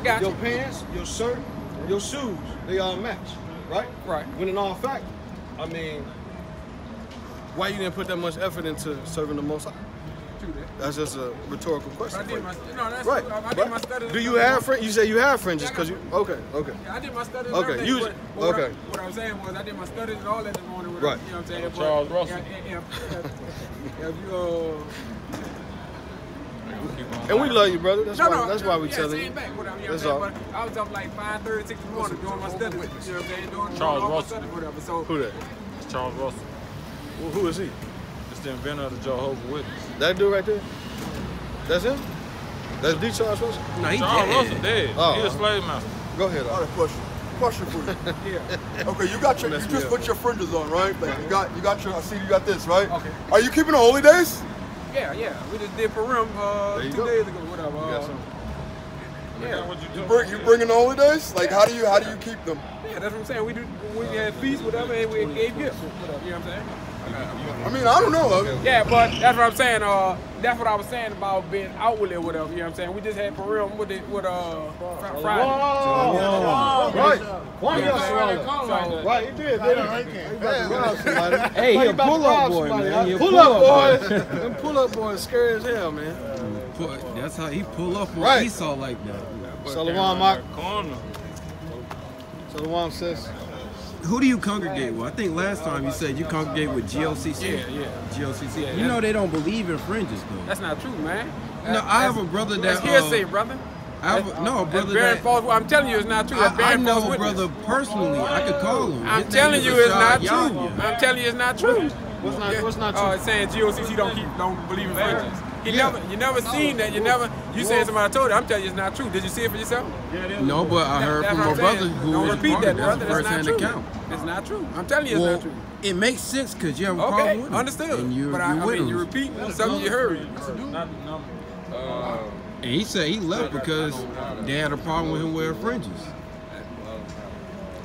got your you. pants, your shirt, your shoes, they all match, right? Right. When in all fact, I mean, why you didn't put that much effort into serving the Most High? That's just a rhetorical question. I did my, no, that's right. I did my studies. Do you have fringes? You say you have fringes because you. Okay. Yeah, I did my studies. Okay. You. Okay. What I was saying was I did my studies and all that this morning. Right. You know what I'm saying? Charles Russell. If you And we love you, brother. That's why we tell you. That's all. But I was up like 5:30, 6 in the morning doing my studies. You know what I'm saying? Doing Charles all my Russell. studies, whatever. So Who that? It's Charles Russell. Well, who is he? It's the inventor of the Jehovah's Witness. That dude right there? That's him? That's D. Charles Russell? No, he Charles dead. Russell dead. Oh. He a slave master. Go ahead. I got a question for you. yeah. Okay, you just put your fringes on, right? Like you got your. I see you got this, right? Okay. Are you keeping the holy days? Yeah. We just did Purim 2 days ago, whatever. Yeah. You bringing the holy days? Like how do you keep them? Yeah, that's what I'm saying. We had feasts, whatever, and we gave gifts, whatever. You know what I'm saying? I mean, I don't know. Yeah, but that's what I'm saying. That's what I was saying about being outwardly or whatever. You know what I'm saying? We just had Purim with Friday. Right, he did. Hey, he a pull-up boy, man. He a Pull-up boys. Them pull-up boys scary as hell, man. That's how he pull up on Right. Esau like that. Shalom, Mark. Corner. Shalom, sis. Who do you congregate with? I think last time you said you congregate with GOCC. Yeah. GOCC. Yeah, You know they don't believe in fringes, though. That's not true, man. No, I have a brother that. That's hearsay, brother. I have a That's brother bearing that. false. I'm telling you, it's not true. That's I bearing know false a witness. brother personally. I could call him. I'm His telling name you, is it's not Rashad true. Yahya. I'm telling you, it's not true. What's not true? It's saying GOCC don't believe in fringes. You never seen that. You saying somebody told you. I'm telling you, it's not true. Did you see it for yourself? No, but I heard That's from what my I'm brother saying. who Don't was repeat part that, of it. That's brother. a It's not first-hand true. account. It's not true. I'm telling you, it's not true. It makes sense because you have a Okay, problem with it. understood. And But I mean, him. you're repeating something you heard. And he said he left because they had a problem with him wearing fringes.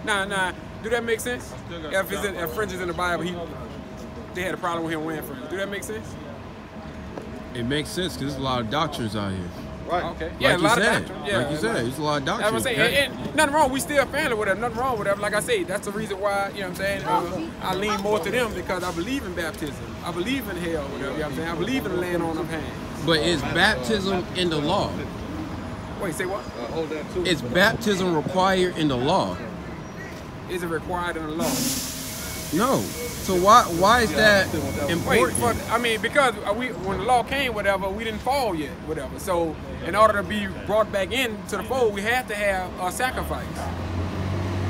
Nah. Do that make sense? If fringes in the Bible, they had a problem with him wearing fringes. Do that make sense? It makes sense because there's a lot of doctrines out here. Right. Okay. Yeah, Like a you lot said. of doctrine. Yeah. Like you said, there's a lot of That's doctrines. what I'm saying. And nothing wrong. We still family with them. Nothing wrong with them. Like I say, that's the reason why, you know what I'm saying, I lean more to them because I believe in baptism. I believe in hell, whatever, you know what I'm saying? I believe in laying on of hands. But is baptism in the law? Wait, say what? Hold that too. Is baptism required in the law? Is it required in the law? No. So why is that important? Because when the law came, whatever, we didn't fall yet, whatever. So in order to be brought back into the fold, we have to have a sacrifice.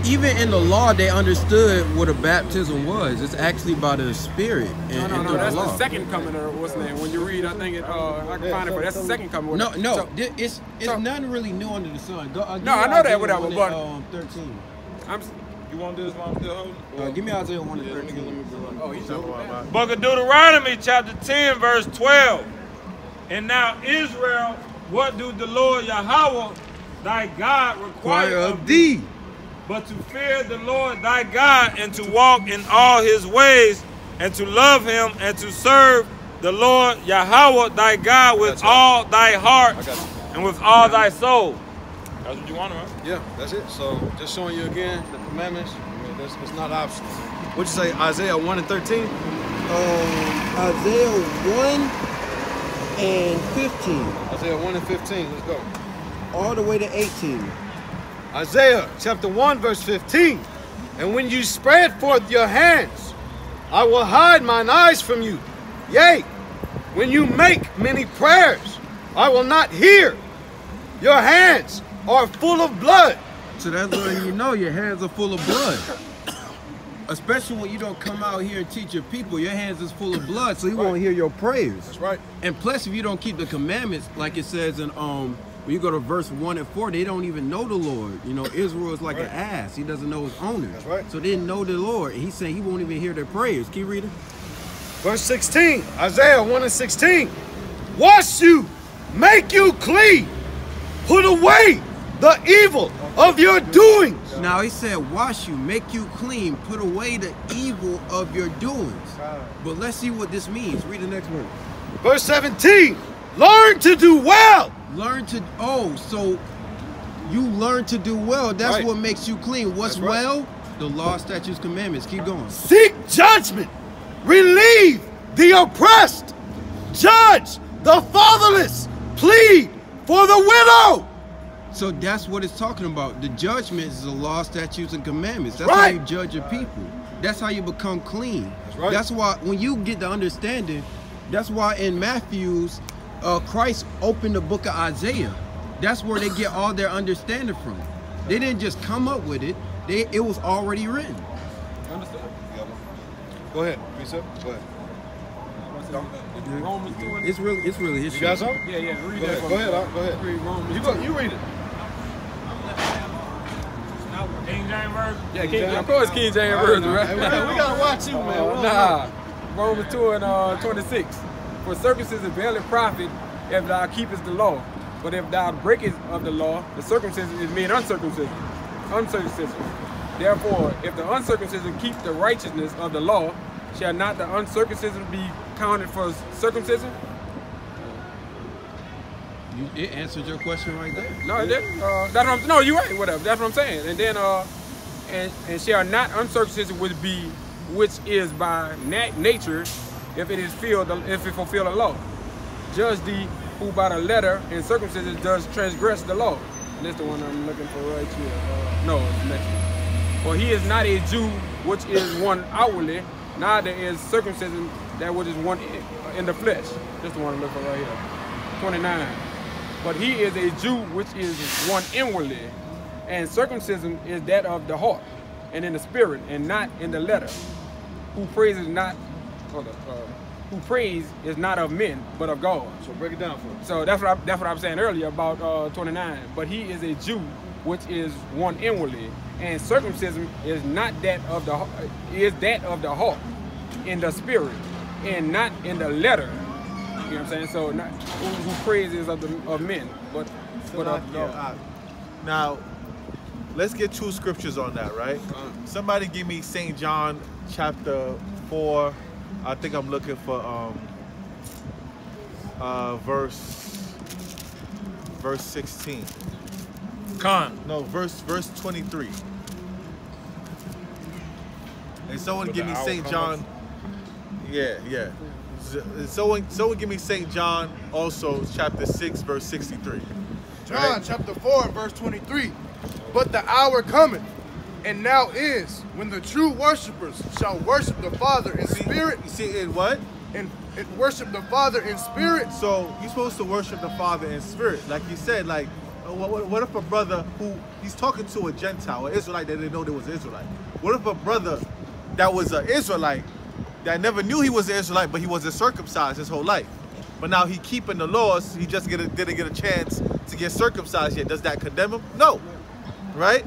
Even in the law, they understood what a baptism was. It's actually by the Spirit and No, through that's the law. the second coming, or what's the name? When you read, I think I can find it, but that's the second coming. No, So, it's nothing really new under the sun. No, I know that, whatever, but 13. You want this while I'm still holding? Give me Isaiah 1 and 13. Oh, he's over that. Book of Deuteronomy, chapter 10, verse 12. And now, Israel, what do the Lord Yahweh, thy God, require of thee? But to fear the Lord thy God, and to walk in all his ways, and to love him, and to serve the Lord Yahweh thy God with all thy heart and with all thy soul. That's what you want, right? Yeah, that's it. So just showing you again the commandments. I mean, it's not optional. What'd you say, Isaiah 1 and 13? Isaiah 1 and 15. Isaiah 1 and 15, let's go. All the way to 18. Isaiah chapter 1, verse 15. And when you spread forth your hands, I will hide mine eyes from you. Yea, when you make many prayers, I will not hear. Your hands are full of blood. So that's when you know your hands are full of blood. Especially when you don't come out here and teach your people, your hands is full of blood, so he won't hear your prayers. That's right. And plus, if you don't keep the commandments, like it says in when you go to verse 1 and 4, they don't even know the Lord. You know, Israel is like an ass. He doesn't know his owner. That's right. So they didn't know the Lord. And he's saying he won't even hear their prayers. Keep reading. Verse 16, Isaiah 1 and 16. Wash you, make you clean, put away the evil of your doings. Now he said, wash you, make you clean, put away the evil of your doings. But let's see what this means. Read the next one. Verse 17, learn to do well. Learn to, so You learn to do well. That's Right. what makes you clean. What's That's right. well? The law, statutes, commandments. Keep going. Seek judgment. Relieve the oppressed. Judge the fatherless. Plead for the widow. So that's what it's talking about. The judgment is the law, statutes, and commandments. That's Right. how you judge your people. That's how you become clean. That's right. That's why when you get the understanding, that's why in Matthew's, Christ opened the book of Isaiah. That's where they get all their understanding from. They didn't just come up with it. It was already written. Understood? Go ahead. Go ahead. Romans 2 and It's really You history. got something? yeah, read Go that ahead. for Go me. ahead. Go ahead. Read Romans You read it. King James Version. Yeah, King, of course King James Version, right? Hey, we gotta watch you, man. Nah, Romans 2 and 26. For circumcision barely profit if thou keepest the law. But if thou breakest of the law, the circumcision is made uncircumcision. Therefore, if the uncircumcision keep the righteousness of the law, shall not the uncircumcision be counted for circumcision? It answered your question right there. No, it didn't. That's what I'm, no, you're right. Whatever. That's what I'm saying. And then, and shall not uncircumcision which is by nature, if it fulfill the law. Judge thee who by the letter and circumcision does transgress the law. And that's the one I'm looking for right here. No, it's the next one. For he is not a Jew which is one outwardly, neither is circumcision that which is one in the flesh. That's the one I'm looking for right here. 29. But he is a Jew which is one inwardly, and circumcision is that of the heart, and in the spirit, and not in the letter. Who praise is not of men, but of God. So break it down for us. So that's what I'm saying earlier about 29. But he is a Jew which is one inwardly, and circumcision is not that of the heart, in the spirit, and not in the letter. You know what I'm saying? So not who praises of men, but of God. Now, let's get two scriptures on that, right? Somebody give me St. John chapter 4. I think I'm looking for verse 16. No, verse 23. And someone give me St. John. Yeah. Someone give me St. John also chapter 6 verse 63. John chapter 4 and verse 23. But the hour cometh, and now is, when the true worshipers shall worship the Father in spirit. You see in what? And worship the Father in spirit. So you're supposed to worship the Father in spirit. Like you said, like, what if a brother who, he's talking to a Gentile, an Israelite that didn't know there was an Israelite. What if a brother that was an Israelite that never knew he was an Israelite, but he wasn't circumcised his whole life? But now he keeping the laws, he just didn't get a chance to get circumcised yet. Does that condemn him? No. Right?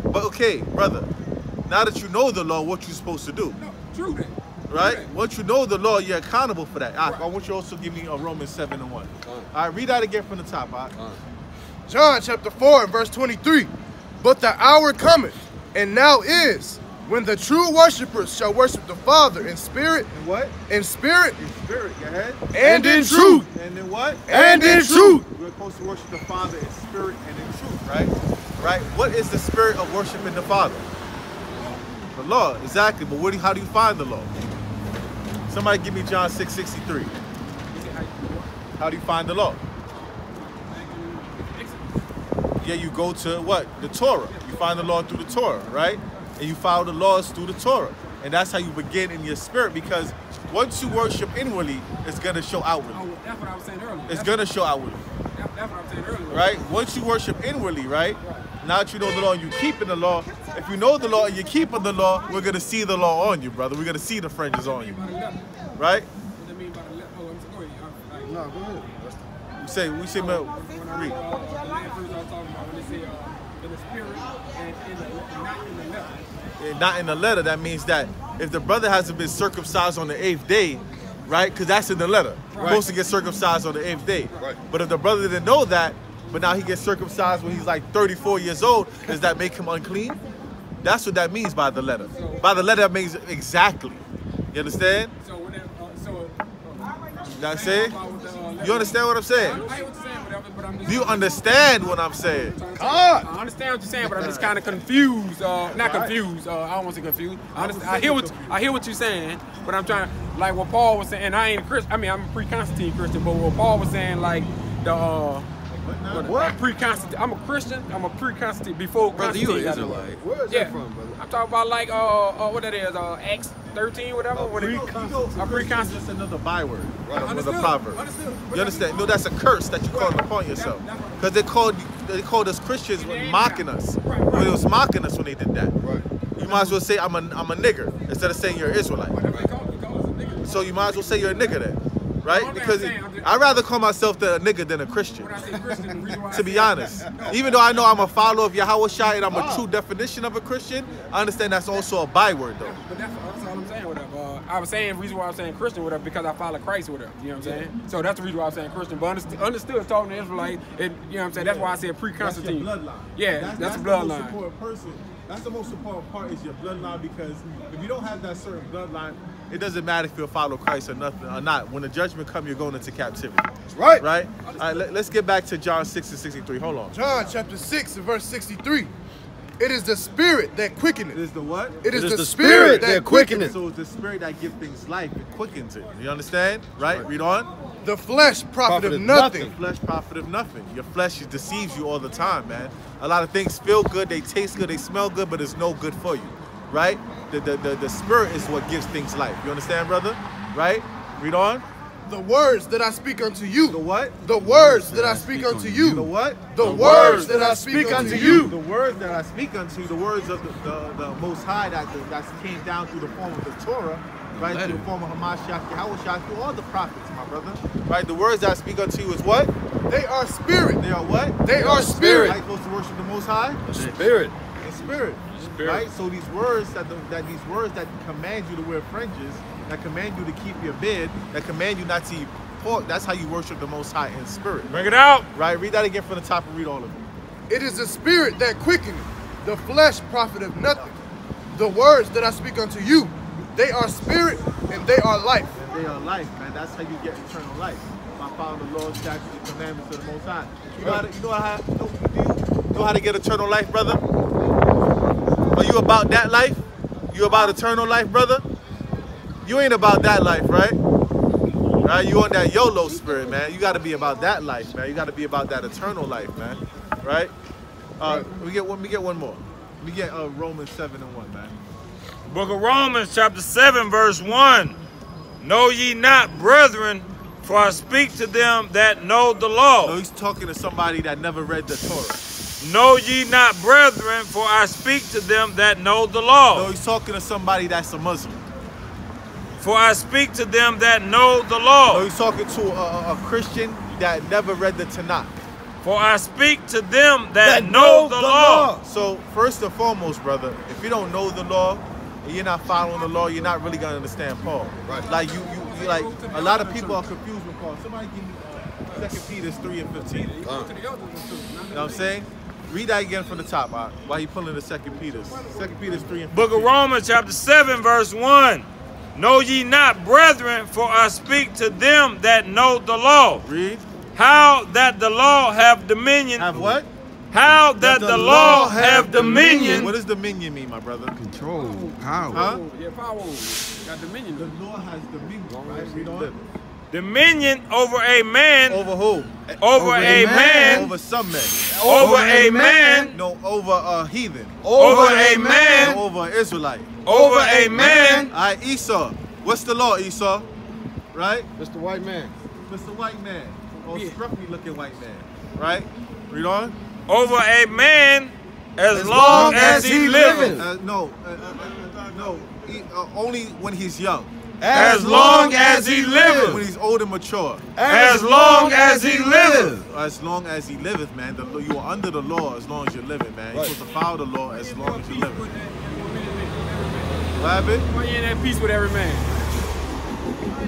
But okay, brother, now that you know the law, what you supposed to do? No, true that. Right? True that. Once you know the law, you're accountable for that. Right. I want you also to give me a Romans 7 and 1. All right, read that again from the top. All right? John chapter 4 and verse 23. But the hour cometh, and now is, when the true worshipers shall worship the Father in spirit. And what? In spirit. In spirit, go ahead. And in truth. And in what? And in truth. We're supposed to worship the Father in spirit and in truth, right? Right? What is the spirit of worshiping the Father? The law, exactly. But how do you find the law? Somebody give me John 6:63. How do you find the law? Yeah, you go to what? The Torah. You find the law through the Torah, right? And you follow the laws through the Torah. And that's how you begin in your spirit, because once you worship inwardly, it's going to show outwardly. Oh, that's what I was saying earlier. It's going to show outwardly. That's what I was saying earlier. Right? Once you worship inwardly, right? Now that you know the law and you keeping the law, if you know the law and you're keeping the law, we're going to see the law on you, brother. We're going to see the fringes on you. Right? What do you mean by the letter? Oh, go ahead. No, go ahead. We say, When I read. read the last verse I was talking about, when they say in the spirit and not in the letter. Not in the letter, that means that if the brother hasn't been circumcised on the 8th day, right? Because that's in the letter. Right. Supposed to get circumcised on the 8th day. Right. But if the brother didn't know that, but now he gets circumcised when he's like 34 years old, does that make him unclean? That's what that means by the letter. By the letter, that means exactly. You understand? So when You know what I'm saying? You understand what I'm saying? I hear what you're saying, but I'm just Do you understand what I'm saying? I understand what you're saying, but I'm just kind of confused. Not confused. I don't want to say confused. I hear what you're saying, but I'm trying, like what Paul was saying. And I ain't a Christian. I mean, I'm a pre-Constantine Christian, but what Paul was saying, like the pre-Constantine. I'm a Christian. I'm a pre-Constantine before Brother, Constantine. you an Israelite. Where is that from, brother? I'm talking about like what that is, Acts 13, whatever. A pre-Constantine. That's another byword, Right. another proverb. You understand? No, that's a curse that you call upon yourself. Because they called us Christians mocking us. When it was mocking us when they did that. Right. You might as well say I'm a nigger instead of saying you're an Israelite. So you might as well say you're a nigger then. Right? Because I'd rather call myself a nigger than a Christian. To be honest. Even though I know I'm a follower of Yahushua and I'm a true definition of a Christian, I understand that's also a byword though. But that's all I'm saying with her. I was saying the reason why I'm saying Christian with her because I follow Christ with her. You know what I'm saying? So that's the reason why I'm saying Christian. But understood talking to Israelite, you know what I'm saying? That's why I said pre-Constantine. That's your bloodline. Yeah, that's a the most bloodline. important person. That's the most important part is your bloodline, because if you don't have that certain bloodline, it doesn't matter if you follow Christ or nothing or not. When the judgment comes, you're going into captivity. That's right. Right? All right, let's get back to John 6:63. Hold on. John chapter 6 and verse 63. It is the spirit that quickeneth. It is the what? It is the spirit that quickeneth. So it's the spirit that gives things life. It quickens it. You understand? Right? Read on. The flesh profiteth The nothing. flesh profiteth nothing. Your flesh deceives you all the time, man. A lot of things feel good, they taste good, they smell good, but it's no good for you. Right? The spirit is what gives things life. You understand, brother? Right? Read on. The words that I speak unto you. The what? The words that I speak unto you. The what? The words that I speak unto you. The words that I speak unto you, the words of the Most High that came down through the form of the Torah, right? Through the form of Hamashiach, Yahushua, through all the prophets, my brother. Right? The words that I speak unto you is what? They are spirit. They are what? They are spirit. Are you supposed to worship the Most High? Spirit. The spirit. Right? So these words that command you to wear fringes, that command you to keep your beard, that command you not to eat pork, that's how you worship the Most High in spirit. Bring it out. Right? Read that again from the top and read all of it. It is the spirit that quickeneth. The flesh profiteth nothing. The words that I speak unto you, they are spirit and they are life. And they are life, man. That's how you get eternal life. By following the laws, statutes, and commandments of the Most High. You know how to get eternal life, brother? Are you about that life? You about eternal life, brother? You ain't about that life, right? Right? You on that YOLO spirit, man. You got to be about that life, man. You got to be about that eternal life, man. Right? We get one more. We get Romans 7:1, man. Book of Romans, chapter 7, verse 1. Know ye not, brethren, for I speak to them that know the law. No, he's talking to somebody that never read the Torah. Know ye not, brethren, for I speak to them that know the law. No, he's talking to somebody that's a Muslim. For I speak to them that know the law. No, he's talking to a Christian that never read the Tanakh. For I speak to them that know the law. So first and foremost, brother, if you don't know the law and you're not following the law, you're not really gonna understand Paul. Right. Like you like a lot of people are confused with Paul. Somebody give me 2 Peter 3 and 15. You know what I'm saying? Read that again from the top, while you pulling the 2 Peter 3 and 15. Book of Romans, chapter 7, verse 1. Know ye not, brethren, for I speak to them that know the law. Read. How that the law have dominion. Have what? How that the law have dominion. What does dominion mean, my brother? Control, power. Huh? Yeah, power. Got dominion. The law has dominion, right? Read on. Dominion over a man. Over who? Over a man. Over some men. Over a man. No, over a heathen. Over a man. No, over an Israelite. Over a man. All right, Esau. What's the law, Esau? Right? Mr. White Man. Mr. White Man. Or scruffy looking white man. Right? Read on. Over a man as long as he liveth. No. Only when he's young. As long as he liveth. When he's old and mature. As long as he liveth. As long as he liveth, man. You are under the law as long as you're living, man. You're supposed to follow the law as long as you're living. What happened? Why you in that peace with every man?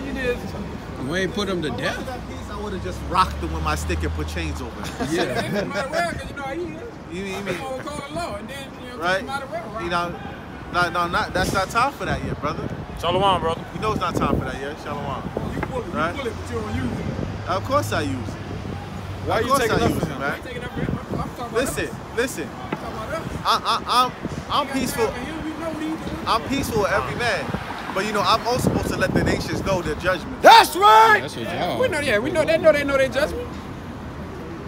You did. We ain't put him to death. I would have just rocked him with my stick and put chains over him. Yeah. Might well, because you know how he is. You mean? Call the law, and then Right? might well, right? You know, that's not time for that yet, brother. Shalom, brother. You know it's not time for that yet. Shalom. You pull it, Right? but you don't use it. Of course I use it. Why Of you course taking I up use for it, him? man. I ain't taking up for him. I'm talking about Listen, us. listen. I'm talking about us. I'm peaceful. You know what he doing. I'm peaceful with every man. But you know, I'm also supposed to let the nations know their judgment. That's right. That's your job. We know, yeah, we know they know their judgment.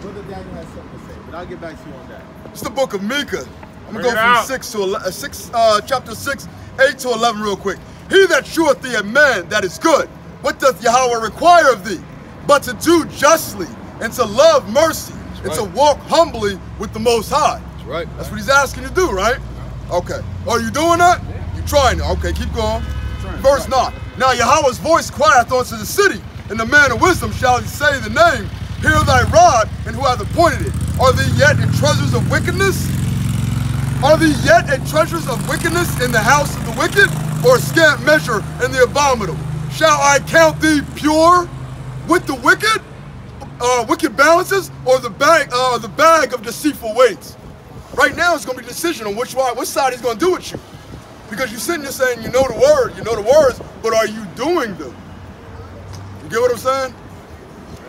Brother Daniel has something to say, but I'll get back to you on that. It's the book of Micah. I'm Bring gonna it go out. from chapter 6, 8 to 11 real quick. He that sheweth thee a man that is good, what doth Yahweh require of thee? But to do justly, and to love mercy, and to walk humbly with the Most High. That's right. That's what he's asking you to do, right? Okay. Are you doing that? You trying to. Okay, keep going. Verse 9. Now Yahweh's voice crieth unto the city, and the man of wisdom shall he say the name. Hear thy rod, and who hath appointed it? Are they yet in treasures of wickedness? Are they yet in treasures of wickedness in the house of the wicked, or scant measure in the abominable? Shall I count thee pure with the wicked balances, or the bag of deceitful weights? Right now, it's going to be a decision on which side he's going to do with you, because you're sitting there saying you know the words, but are you doing them? You get what I'm saying?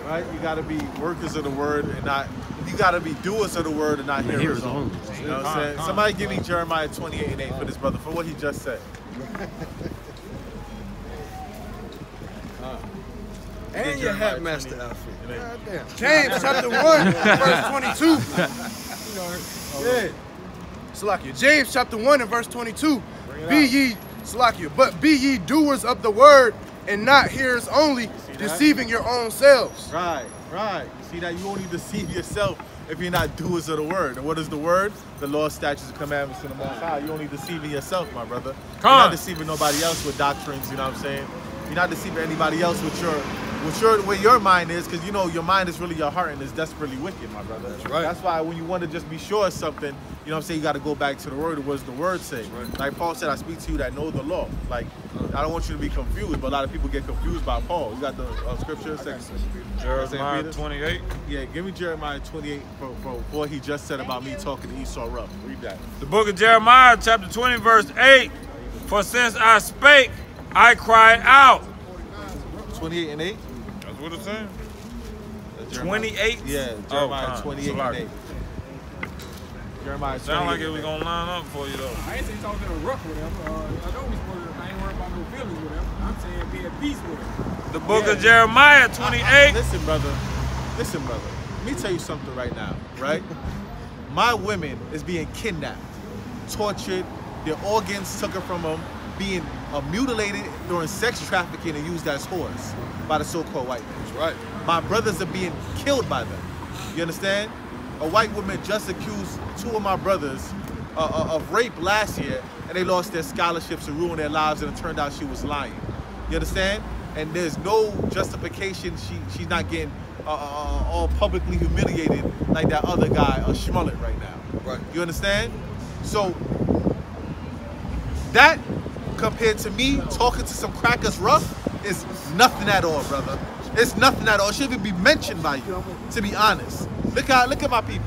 Right? You gotta be workers of the word and not. You gotta be doers of the word and not hearers only. You know what I'm saying? Somebody give me Jeremiah 28:8 for this brother for what he just said. And your hat master outfit. James chapter 1, verse 22. Yeah. Salakia. James chapter 1 and verse 22. But be ye doers of the word and not hearers only, deceiving your own selves. Right. You see that you only deceive yourself if you're not doers of the word. And what is the word? The law, statutes, and commandments of the Most High. You only deceiving yourself, my brother. You're not deceiving nobody else with doctrines. You know what I'm saying? You're not deceiving anybody else with where your mind is, because you know your mind is really your heart and is desperately wicked, my brother. That's right. That's why when you want to just be sure of something, you know what I'm saying, you got to go back to the word. What does the word say? Right. Like Paul said, I speak to you that know the law. Like, I don't want you to be confused, but a lot of people get confused by Paul. You got the scripture? Jeremiah 28. Yeah, give me Jeremiah 28 for what he just said about me talking to Esau rough. Read that. The book of Jeremiah, chapter 20, verse 8. For since I spake, I cried out. 28 and 8? That's what it's saying. 28? Yeah, Jeremiah 28 and 8. Jeremiah 28. Sound like it was going to line up for you, though. I ain't saying talking to rough or whatever. I know we supposed to, I ain't worried about no feelings or whatever. I'm saying be at peace with it. The book of Jeremiah 28. Listen, brother. Let me tell you something right now, right? My women is being kidnapped, tortured, their organs taken from them, being mutilated during sex trafficking and used as whores by the so-called white men. That's right. My brothers are being killed by them. You understand? A white woman just accused 2 of my brothers of rape last year, and they lost their scholarships and ruined their lives, and it turned out she was lying. You understand? And there's no justification. She's not getting all publicly humiliated like that other guy, Schmullet, right now. Right. You understand? So that compared to me talking to some crackers rough is nothing at all, brother. It's nothing at all. It shouldn't even be mentioned by you, to be honest. Look at my people.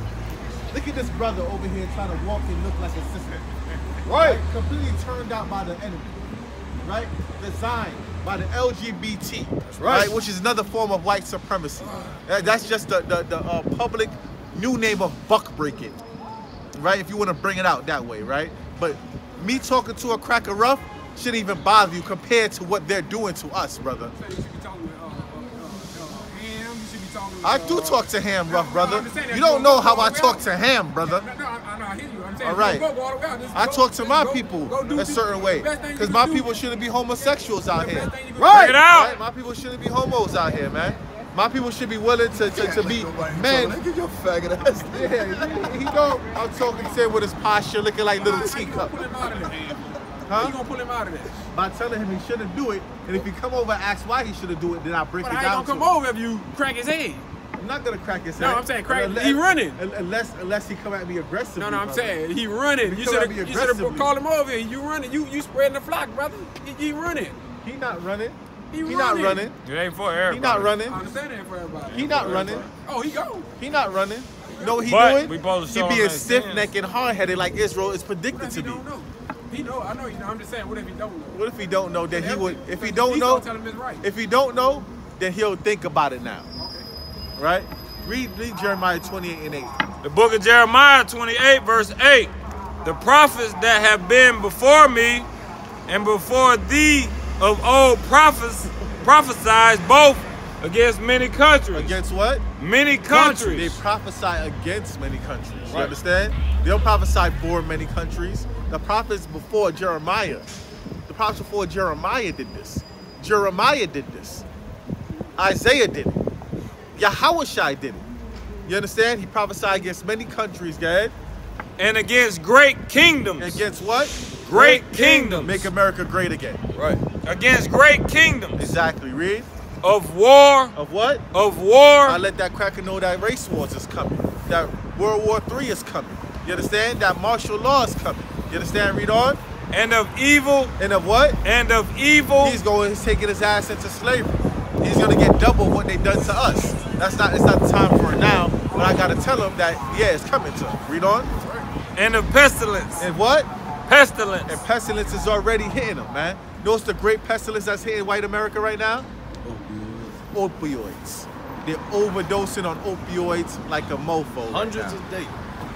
Look at this brother over here trying to walk and look like a sister. Right? Completely turned out by the enemy. Right? Designed by the LGBT. That's right. Which is another form of white supremacy. That's just the public new name of buck breaking. Right? If you want to bring it out that way, right? But me talking to a cracker rough shouldn't even bother you compared to what they're doing to us, brother. You should be talking with Ham. You should be talking with, I do talk to Ham rough, brother. You don't know how I talk to Ham, brother. No, I hear you. I'm saying, All right. I talk to my people a certain way. Because my people shouldn't be homosexuals out here. Right. Bring it out. Right? My people shouldn't be homos out here, man. My people should be willing to be men. Get your faggot ass. Yeah, he know I'm talking to him with his posture looking like little teacup. How you gonna pull him out of that? By telling him he shouldn't do it, and if he come over and ask why he shouldn't do it, then I break it down. But how you gonna come over if you crack his head? I'm not gonna crack his head. No, I'm saying crack. He running. Unless he come at me aggressively. No, I'm saying he running. You should have called him over here. You running. You spreading the flock, brother. He running. He not running. He not running. It ain't for everybody. He not running. I understand that for everybody. He not running. Oh, he go. He not running. You know what he But doing? we supposed to show He him being that stiff-necked and hard-headed like Israel is predicted What to if he be. don't know? He know. I know. You know. I'm just saying. What if he don't know? What if he don't know? Then he would. If he He's don't know, gonna tell him it's right. if he don't know, then he'll think about it now. Okay. Right? Read Jeremiah 28 and 8. The book of Jeremiah 28 verse 8. The prophets that have been before me and before thee of old prophesied both against many countries. Against what? Many countries. They prophesy against many countries. You understand? They don't prophesy for many countries. The prophets before Jeremiah, the prophets before Jeremiah did this. Jeremiah did this. Isaiah did it. H.O.I did it. You understand? He prophesied against many countries, guys. And against great kingdoms. Against what? Great kingdoms. Make America great again. Right. Against great kingdoms. Exactly. Read. Of war. Of what? Of war. I let that cracker know that race wars is coming. That World War III is coming. You understand? That martial law is coming. You understand? Read on. And of evil. And of what? And of evil. He's taking his ass into slavery. He's gonna get double what they done to us. It's not the time for it now, but I gotta tell him that, yeah, it's coming to him. Read on. And of pestilence. And what? Pestilence. And pestilence is already hitting them, man. You know what's the great pestilence that's hitting white America right now? Opioids. They're overdosing on opioids like a mofo. Hundreds a day.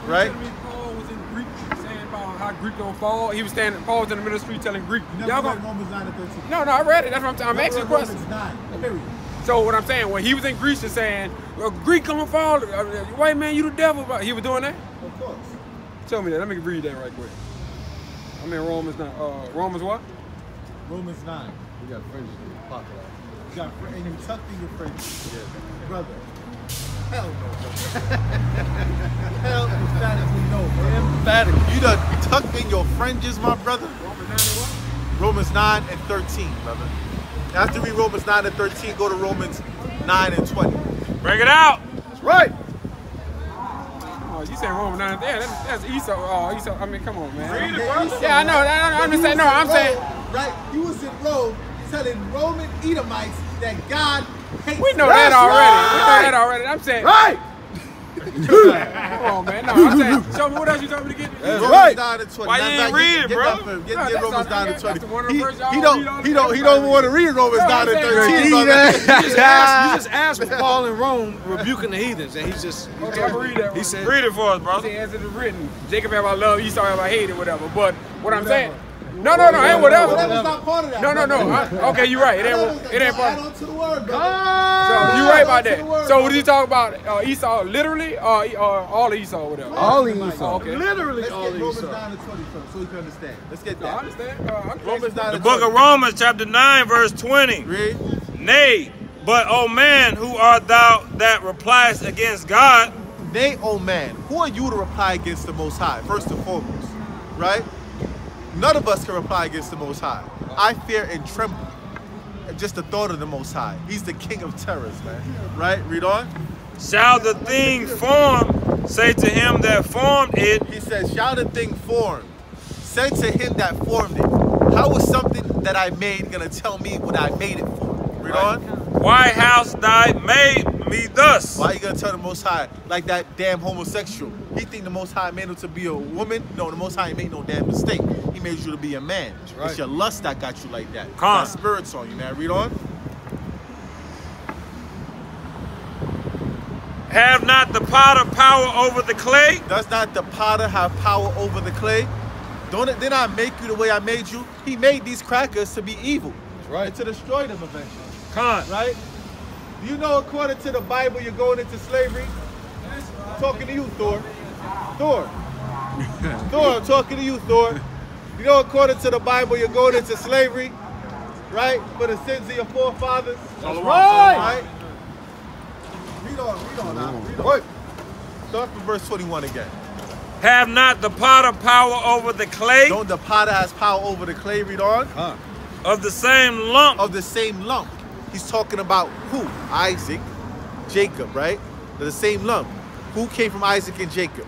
Right? Paul was in Greek saying about how Greek don't fall. He was standing, Paul was in the middle of the street telling Greek. Y'all got Romans 9 and 13. No, I read it. That's what I'm asking a question. Romans 9, period. So what I'm saying, when he was in Greece and saying, well, Greek gonna fall, white man, you the devil. He was doing that? Of course. Tell me that. Let me read that right quick. I'm in Romans now. Romans what? Romans 9. We got fringes in the pocket. You got and you tucked in your fringes. Yeah. Brother. Hell no, brother. Hell emphatically no, bro. Emphatically. You done tucked in your fringes, my brother? Romans 9 and what? Romans 9 and 13, brother. After we read Romans 9 and 13, go to Romans 9 and 20. Bring it out. That's right. Oh, you saying Romans 9? Yeah, that's Esau. Oh, Esau. I mean, come on, man. Read it, bro. Yeah, I know. I'm just saying. No, I'm saying. Right? You was in Rome telling Roman Edomites that God hates We know That's that already. right. We know that already. I'm saying. Right. Come on, man. No, I'm saying. Show me what else you told me to get. Romans right. 9 and 20. Why Now, you ain't get- read it, get bro? that for him. Get No, that's Romans all- 9 and 20. that's the one of the He verses y'all don't read want to read Romans No, 9 I'm and saying- 13. brother. You just asked for Paul in Rome rebuking the heathens, and he's just. Okay, I'm gonna read that. He said, Read it for us, bro. The answer is written. Jacob have I love, Esau have I hated, whatever. But what I'm saying, no, ain't whatever. Whatever's not part of that. No. Okay, you're right. It ain't part. Add on to the word, brother. So you're right about that. So what did you talk about? Esau literally, or all of Esau, whatever? all Esau. Okay. Literally Let's all get Romans Esau. 9 and 20 first so we can understand. Let's get No, I that. understand. Romans 9 The and book 20. of Romans chapter 9 verse 20. Read. Nay, but O man, who art thou that repliest against God? Nay, oh man, who are you to reply against the Most High? First and foremost, right? None of us can reply against the Most High. I fear and tremble at just the thought of the Most High. He's the king of terrors, man. Right? Read on. Shall the thing formed say to him that formed it, He says, shall the thing formed, say to him that formed it. How is something that I made gonna tell me what I made it for? Read on. why hast thou made me thus? Why are you gonna tell the Most High like that damn homosexual? He think the Most High made him to be a woman? No, the Most High ain't made no damn mistake. He made you to be a man. right. It's your lust that got you like that. Come. Got spirits on you, man. Read on. Have not the potter power over the clay? Does not the potter have power over the clay? Didn't I make you the way I made you? He made these crackers to be evil. right. And to destroy them eventually. Come. Right? You know, according to the Bible, you're going into slavery. I'm talking to you, Thor. Thor, I'm talking to you, Thor. You know, according to the Bible, you're going into slavery, right? For the sins of your forefathers. That's right. Right? Read on now. Read on. Start from verse 21 again. Have not the potter power over the clay? Don't the potter has power over the clay? Read on. Of the same lump. Of the same lump. He's talking about who? Isaac, Jacob, right? They're the same lump. Who came from Isaac and Jacob?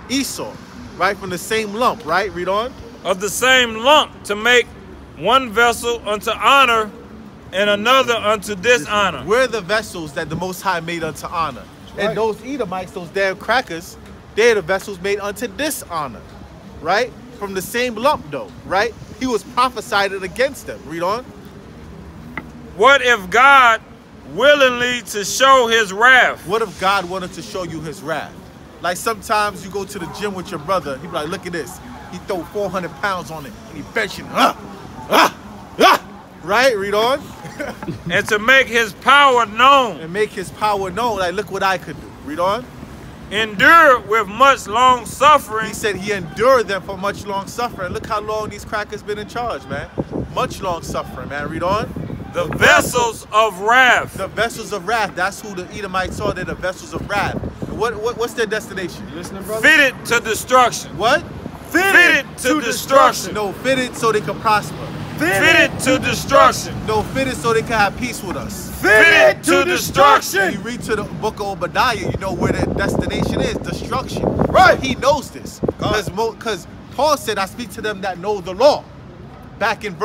Esau, right? From the same lump, right? Read on. Of the same lump, to make one vessel unto honor and another unto dishonor. We're the vessels that the Most High made unto honor. right. And those Edomites, those damn crackers, they're the vessels made unto dishonor, right? From the same lump, though, right? He was prophesied against them. Read on. What if God willingly to show his wrath. What if God wanted to show you his wrath? Like sometimes you go to the gym with your brother, he be like, look at this. He throw 400 pounds on it and he benching. Right? Read on. And to make his power known. And make his power known. Like, look what I could do. Read on. Endure with much long suffering. He said he endured them for much long suffering. Look how long these crackers been in charge, man. Much long suffering, man. Read on. The vessels of wrath. The vessels of wrath. That's who the Edomites are. They're the vessels of wrath. What's their destination? You listening, brother? Fitted to destruction. What? Fitted to destruction. No, fitted so they can prosper. Fitted to destruction. No, fitted so they can have peace with us. Fitted to destruction. You read to the book of Obadiah, you know where their destination is, destruction. Right. He knows this. Because Paul said, I speak to them that know the law. Back in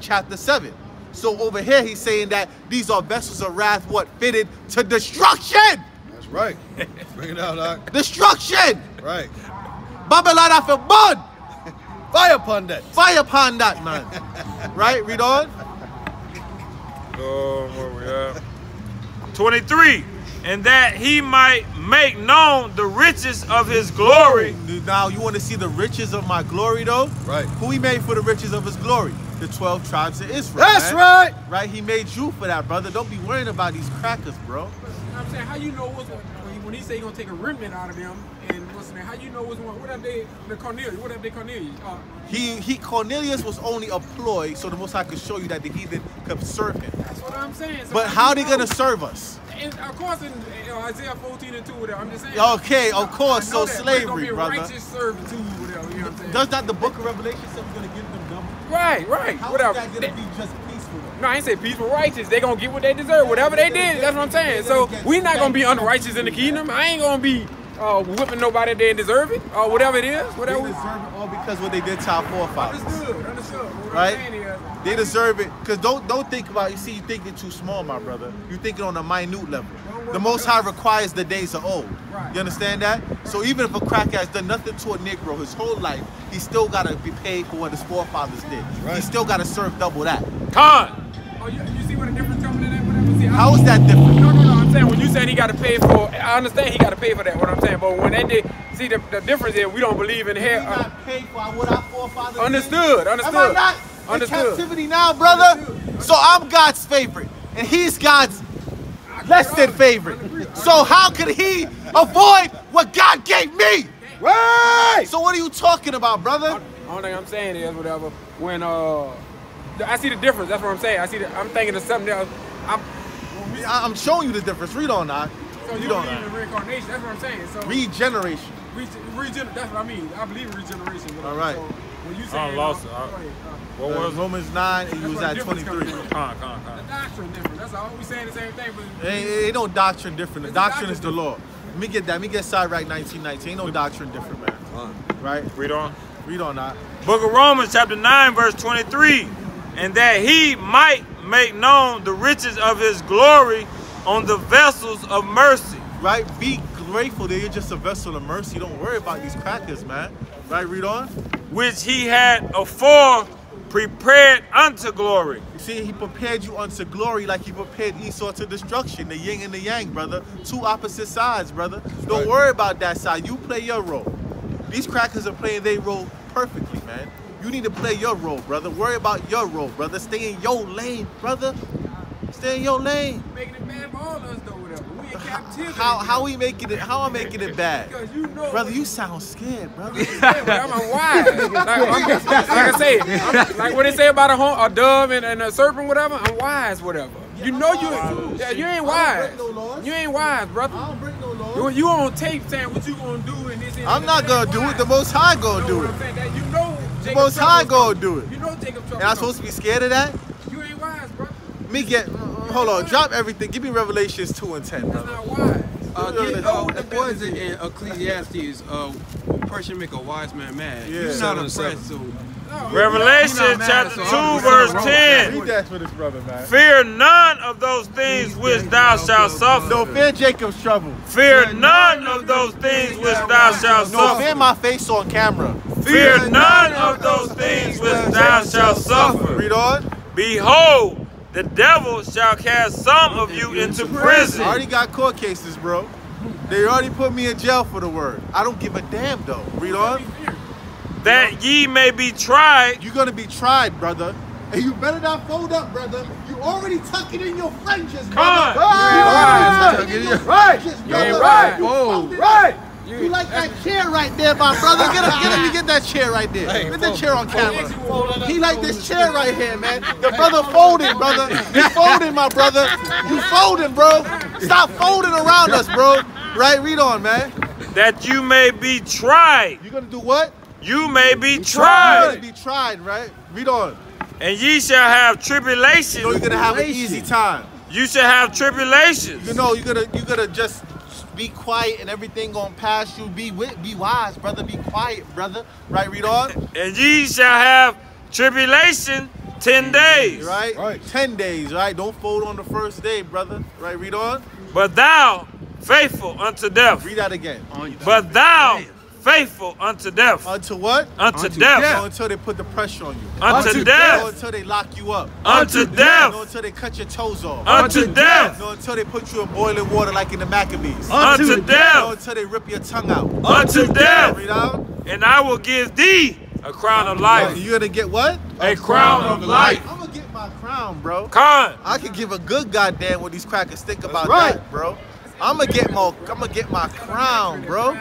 chapter 7. So over here he's saying that these are vessels of wrath, what? Fitted to destruction. That's right. Bring it out, Doc. Destruction. Right. Babylon after mud. Fire upon that. Fire upon that, man. Right? Read on. Where we at? 23. And that he might make known the riches of his glory. Now, you want to see the riches of my glory, though? Right. Who he made for the riches of his glory? The 12 tribes of Israel. That's man. right. Right? He made you for that, brother. Don't be worrying about these crackers, bro. I'm saying, how you know when he say he gonna take a remnant out of them, and what's the name? How you know what's one? What have they? The Cornelius. What have they Cornelius? Cornelius was only a ploy so the Most High could show you that the heathen could serve him. That's what I'm saying. So But how they gonna serve us? And of course, in Isaiah 14:2, whatever. I'm just saying. Okay, of course. So that, slavery, brother. Righteous servitude, whatever. You know what I'm saying? Does not the Book of Revelation say we're gonna give them double? Right. How Whatever. is that gonna be just peaceful? No, I ain't say peaceful, righteous. They gonna get what they deserve. Whatever they did, that's what I'm saying. So we not gonna be unrighteous in the kingdom. I ain't gonna be whipping nobody that didn't deserve it, or whatever it is. They Whatever. deserve it all because what they did to our forefathers. Understood. What Right? I'm saying is, They deserve it. Because don't think about it. You see, you thinking too small, my brother. You thinking on a minute level. The Most High requires the days of old. Right. You understand that? So even if a cracker has done nothing to a Negro his whole life, he still got to be paid for what his forefathers did. Right. He still got to serve double that. Con. oh, you see what the difference coming in that? Whatever. See, How is that different? No. I'm saying when you saying he got to pay for, I understand he got to pay for that. What I'm saying, but when they did, see the difference is we don't believe in We hell. got paid for what our forefathers Understood. did. Am I not in captivity now, brother? So I'm God's favorite, and he's God's less than favorite. So how could he avoid what God gave me? Right. So what are you talking about, brother? Only thing I'm saying is whatever. When I see the difference. That's what I'm saying. I'm thinking of something else. I'm showing you the difference. Read on that. So Read you on believe in that. reincarnation. That's what I'm saying. So Regeneration. That's what I mean. I believe in regeneration. Whatever. All right. So when you say I lost it. What was Romans 9 and you was at 23. Con. The doctrine different. That's all. We saying the same thing. But Ain't no doctrine different. The It's doctrine doctrine is the law. Let me get that. Let me get Sirach 19:19. Ain't no doctrine different, man. Right? Read on. Read on that. Book of Romans chapter 9 verse 23. And that he might make known the riches of his glory on the vessels of mercy. Right? Be grateful that you're just a vessel of mercy. Don't worry about these crackers, man. Right? Read on. Which he had afore prepared unto glory. You see, he prepared you unto glory like he prepared Esau to destruction. The yin and the yang, brother. Two opposite sides, brother. Don't worry about that side. You play your role. These crackers are playing their role perfectly, man. You need to play your role, brother. Worry about your role, brother. Stay in your lane, brother. Stay in your lane. making it bad for all of us though. Whatever. We in captivity. How we making it? How I'm making it bad, Because you know. brother? You sound scared, brother. I'm wise. Like I say, like what they say about a dove and a serpent, whatever. I'm wise, whatever. You know you ain't wise. You ain't wise, brother. I don't break no laws. You on tape saying what you gonna do and this. I'm not gonna do it. The Most High gonna do it. You know, The Most High gonna do it. You know, Jacob trouble. And I'm supposed to be scared of that? You ain't wise, brother. Me get. Hold on. Drop everything. Give me Revelations 2 and 10, That's brother. not wise. What is it in Ecclesiastes? Person make a wise man mad. Yeah. You're not oppressed, so Revelation You're not mad, chapter so 2 I'm verse wrong. 10. Read that for this brother, man. Fear none of those things which thou shalt suffer. No, fear Jacob's trouble. Fear none of those things which thou shalt No, fear suffer. my face on camera. Fear none of those things which thou shalt suffer. Read on. Behold, the devil shall cast some of you into prison. I already got court cases, bro. They already put me in jail for the word. I don't give a damn, though. Read on. That ye may be tried. You're going to be tried, brother. And you better not fold up, brother. You already tuck it in your fringes, brother. Right. You like that chair right there, my brother. Get that chair right there. Get the chair on camera. He like this chair right here, man. The brother folding, brother. You folding, my brother. You folding, bro. Stop folding around us, bro. Right? Read on, man. That you may be tried. You're going to do what? You may be You're tried. going to be tried, right? Read on. And ye shall have tribulation. So you're going to have an easy time. You shall have tribulations. You know, you're gonna just be quiet and everything gonna pass you. Be wise, brother. Be quiet, brother. Right, read on. And ye shall have tribulation 10 days. Right? 10 days, right? Don't fold on the first day, brother. Right, read on. But thou faithful unto death. Read that again. But thou faithful unto death. Unto what? Unto death. No, until they put the pressure on you. Unto death. No, until they lock you up. Unto death. No, until they cut your toes off. Unto death. No, until they put you in boiling water like in the Maccabees. Unto No, death. until they rip your tongue out. Unto death. Read out. And I will give thee a crown of life. You're gonna get what? A crown of life. I'm gonna get my crown, bro. Con. I could give a good goddamn what these crackers think about that, bro. I'm gonna get my crown, bro.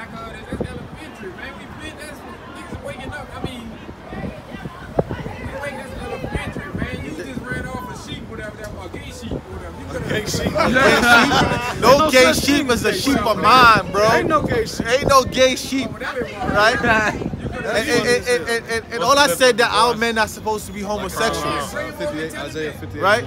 No gay sheep is a sheep of mine, bro. Ain't no gay sheep. Ain't no gay sheep, right? And all I said that our men are supposed to be homosexuals, Isaiah 58, right?